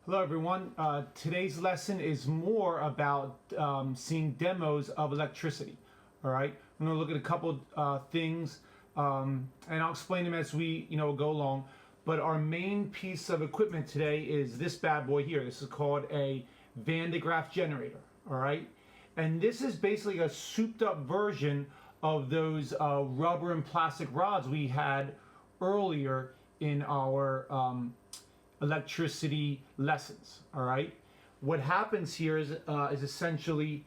Hello everyone. Today's lesson is more about seeing demos of electricity. All right, I'm going to look at a couple things, and I'll explain them as we go along. But our main piece of equipment today is this bad boy here. This is called a Graaff Generator. All right, and this is basically a souped-up version of those rubber and plastic rods we had earlier in our electricity lessons. All right, what happens here is essentially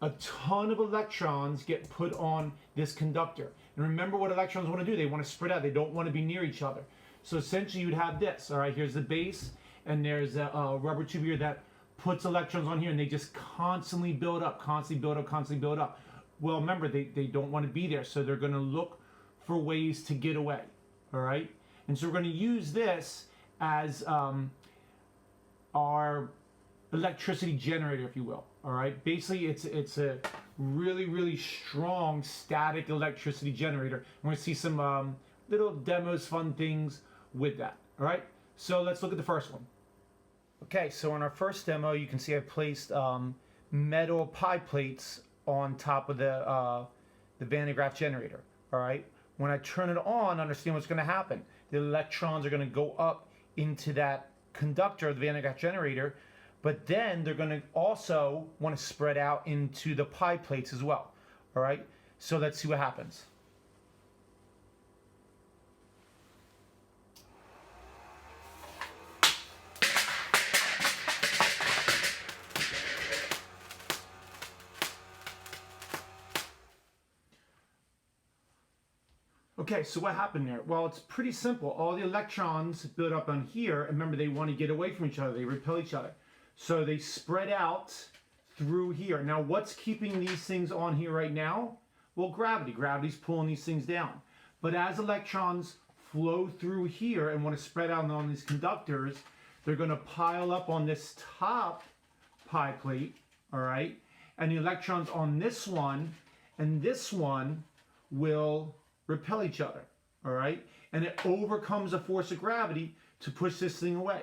a ton of electrons get put on this conductor, and remember what electrons want to do. They want to spread out. They don't want to be near each other. So essentially you'd have this. All right, here's the base, and there's a rubber tube here that puts electrons on here, and they just constantly build up, constantly build up. Well, remember, they don't want to be there, so they're going to look for ways to get away. All right, and so we're going to use this as our electricity generator, if you will. All right, basically it's a really strong static electricity generator. We're going to see some little demos, fun things with that. All right, so let's look at the first one. Okay, so in our first demo, you can see I placed metal pie plates on top of the Graaff generator. All right, when I turn it on, understand what's going to happen. The electrons are going to go up into that conductor of the Graaff generator, but then they're going to also want to spread out into the pie plates as well. All right, so let's see what happens. Okay, so what happened there? Well, it's pretty simple. All the electrons build up on here, and remember, they want to get away from each other. They repel each other. So they spread out through here. Now, what's keeping these things on here right now? Well, gravity. Gravity's pulling these things down. But as electrons flow through here and want to spread out on these conductors, they're going to pile up on this top pie plate, all right? And the electrons on this one and this one will repel each other, all right? And it overcomes the force of gravity to push this thing away,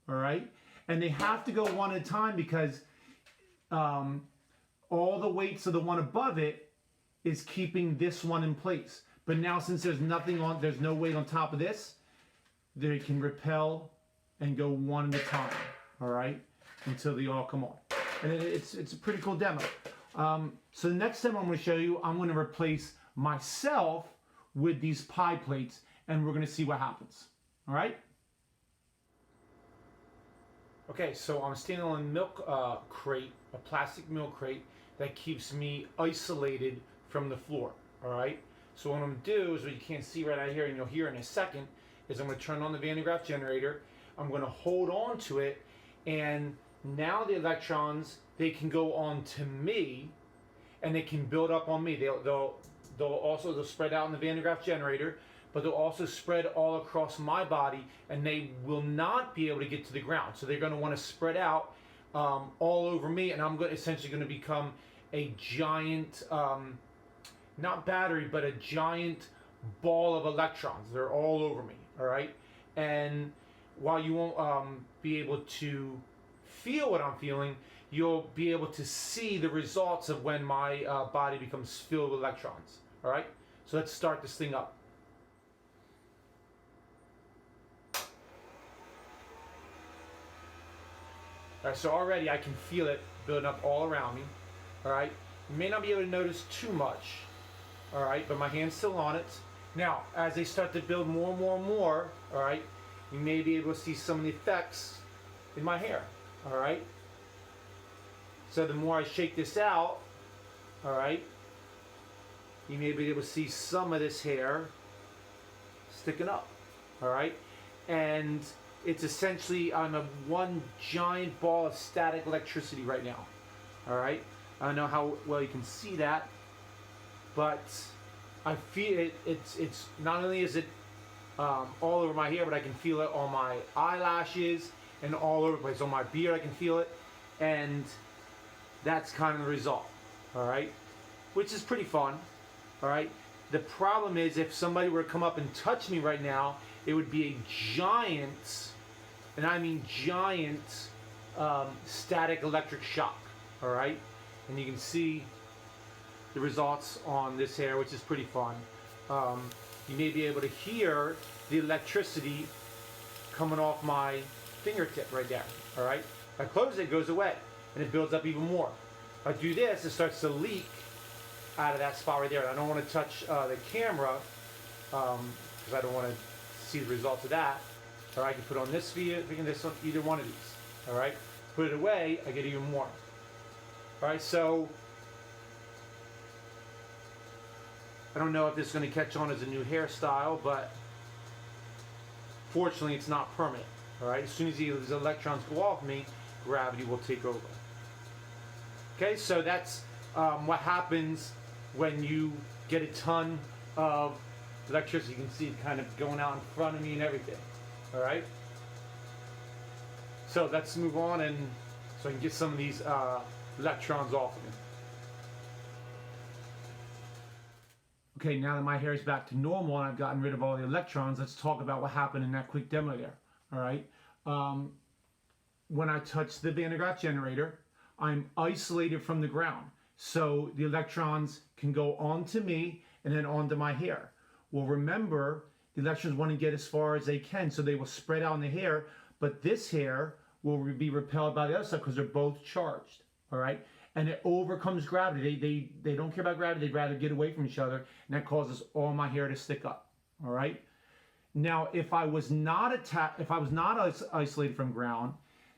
all right? And they have to go one at a time because all the weights of the one above it is keeping this one in place. But now, since there's no weight on top of this, they can repel and go one at a time, all right? Until they all come on. And it's a pretty cool demo. So the next demo I'm going to show you, I'm going to replace myself with these pie plates, and we're going to see what happens. All right? Okay, so I'm standing on a milk crate, a plastic milk crate that keeps me isolated from the floor. All right? So what I'm going to do is, what you can't see right out here, and you'll hear in a second, is I'm going to turn on the Graaff generator. I'm going to hold on to it, and now the electrons, they can go on to me, and they can build up on me. They'll spread out in the Graaff generator, but they'll also spread all across my body, and they will not be able to get to the ground. So they're going to want to spread out all over me, and I'm essentially going to become a giant, not battery, but a giant ball of electrons. They're all over me, all right? And while you won't be able to feel what I'm feeling, you'll be able to see the results of when my body becomes filled with electrons. All right, so let's start this thing up. All right, so already I can feel it building up all around me. All right, you may not be able to notice too much. All right, but my hand's still on it. Now, as they start to build more and more, all right, you may be able to see some of the effects in my hair. All right, so the more I shake this out, all right, you may be able to see some of this hair sticking up, all right? And it's essentially on one giant ball of static electricity right now, all right? I don't know how well you can see that, but I feel it. It's not only is it all over my hair, but I can feel it on my eyelashes and all over the place. On my beard, I can feel it, and that's kind of the result, all right? Which is pretty fun. All right. The problem is, if somebody were to come up and touch me right now, it would be a giant and I mean giant static electric shock, all right? And you can see the results on this hair, which is pretty fun. You may be able to hear the electricity coming off my fingertip right there, all right? If I close it, it goes away, and it builds up even more. If I do this, it starts to leak out of that spot right there. And I don't want to touch the camera because I don't want to see the results of that. Or I can put on this video, this on either one of these. All right, put it away, I get even more. All right, so I don't know if this is going to catch on as a new hairstyle, but fortunately, it's not permanent. All right, as soon as these electrons go off me, gravity will take over. Okay, so that's what happens when you get a ton of electricity. You can see it kind of going out in front of me and everything. All right. So let's move on, and so I can get some of these electrons off of me. Okay, now that my hair is back to normal and I've gotten rid of all the electrons, let's talk about what happened in that quick demo there. All right. When I touch the Graaff Generator, I'm isolated from the ground. So the electrons can go onto me and then onto my hair. Well, remember, the electrons want to get as far as they can, so they will spread out in the hair, but this hair will be repelled by the other side because they're both charged, all right? And it overcomes gravity. They don't care about gravity. They'd rather get away from each other, and that causes all my hair to stick up, all right? Now, if I was not isolated from ground,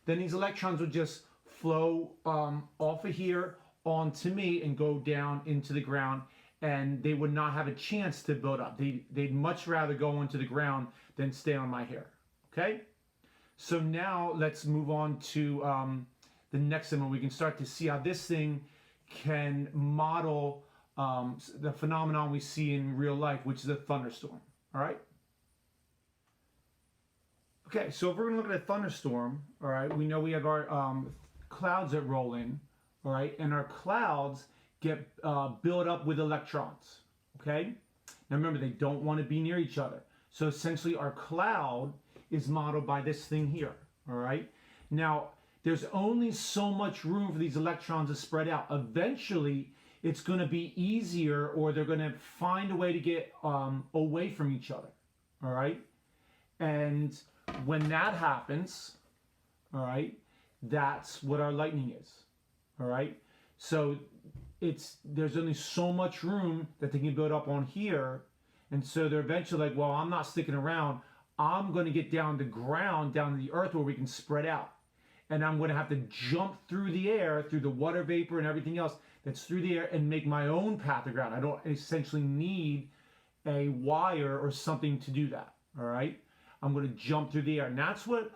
then these electrons would just flow off of here onto me and go down into the ground, and they would not have a chance to build up. They'd much rather go into the ground than stay on my hair, okay? So now let's move on to the next one. We can start to see how this thing can model the phenomenon we see in real life, which is a thunderstorm, all right? Okay, so if we're gonna look at a thunderstorm, all right, we know we have our clouds that roll in, all right, and our clouds get built up with electrons, okay? Now remember, they don't want to be near each other. So essentially our cloud is modeled by this thing here, all right? Now, there's only so much room for these electrons to spread out. Eventually, it's going to be easier, or they're going to find a way to get away from each other, all right? And when that happens, all right, that's what our lightning is, all right? So there's only so much room that they can build up on here, and so they're eventually like, well, I'm not sticking around. I'm going to get down to ground, down to the earth where we can spread out. And I'm going to have to jump through the air, through the water vapor and everything else that's through the air, and make my own path of ground. I don't essentially need a wire or something to do that, all right? I'm going to jump through the air. And that's what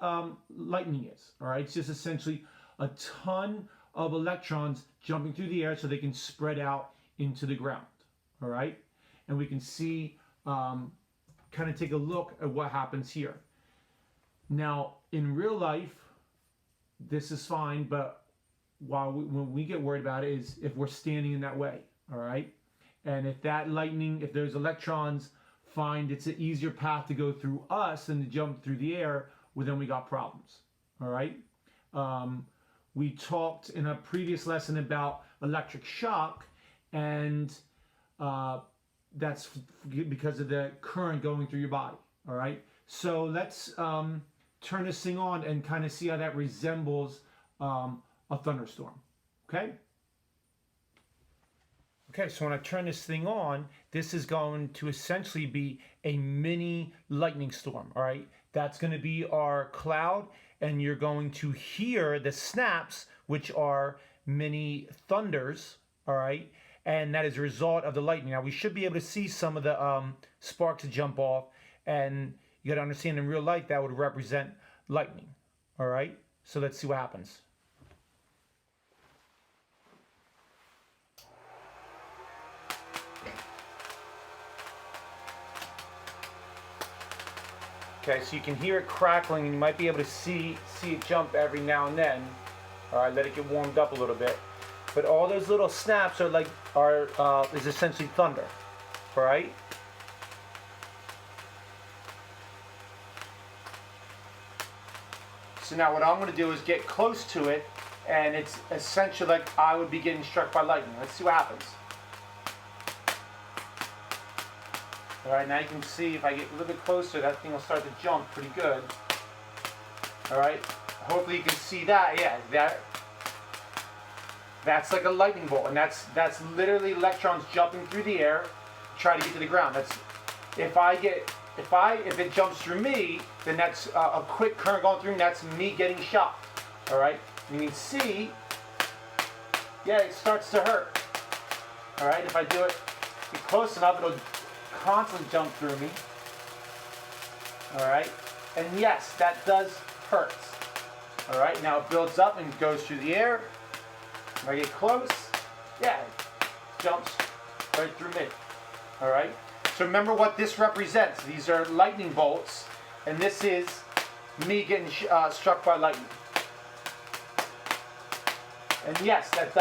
lightning is, all right? It's just essentially a ton of electrons jumping through the air so they can spread out into the ground, all right? And we can see, kind of take a look at what happens here. Now, in real life, this is fine, but when we get worried about it is if we're standing in that way, all right? And if that lightning, if those electrons find it's an easier path to go through us than to jump through the air, well, then we got problems, all right? We talked in a previous lesson about electric shock, and that's because of the current going through your body, all right? So let's turn this thing on and kind of see how that resembles a thunderstorm, okay? Okay, so when I turn this thing on, this is going to essentially be a mini lightning storm, all right? That's going to be our cloud, and you're going to hear the snaps, which are mini thunders, all right? And that is a result of the lightning. Now, we should be able to see some of the sparks jump off, and you got to understand in real life that would represent lightning, all right? So let's see what happens. Okay, so you can hear it crackling, and you might be able to see it jump every now and then. All right, let it get warmed up a little bit. But all those little snaps is essentially thunder, all right? So now what I'm going to do is get close to it, and it's essentially like I would be getting struck by lightning. Let's see what happens. All right, now you can see if I get a little bit closer, that thing will start to jump pretty good. All right, hopefully you can see that. Yeah, that's like a lightning bolt, and that's literally electrons jumping through the air, try to get to the ground. That's if it jumps through me, then that's a quick current going through, and that's me getting shocked. All right, you can see, yeah, it starts to hurt. All right, if I do it get close enough, it'll constantly jump through me. All right, and yes, that does hurt. All right, now it builds up and goes through the air. If I get close, yeah, it jumps right through me. All right, so remember what this represents. These are lightning bolts, and this is me getting struck by lightning. And yes, that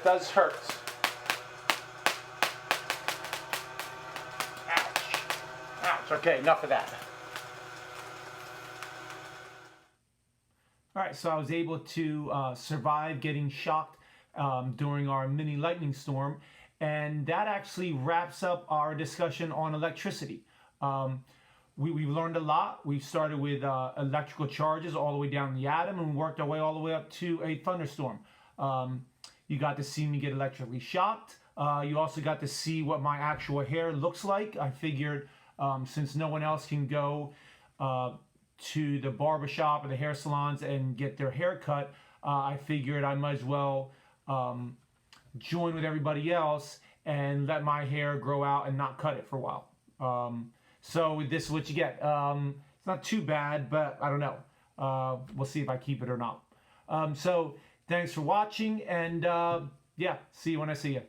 does hurt. Ouch. Okay, enough of that. All right, so I was able to survive getting shocked during our mini lightning storm, and that actually wraps up our discussion on electricity. We've learned a lot. We started with electrical charges all the way down the atom, and worked our way all the way up to a thunderstorm. You got to see me get electrically shocked. You also got to see what my actual hair looks like. I figured since no one else can go to the barbershop or the hair salons and get their hair cut, I figured I might as well join with everybody else and let my hair grow out and not cut it for a while. So this is what you get. It's not too bad, but I don't know. We'll see if I keep it or not. So thanks for watching, and yeah, see you when I see you.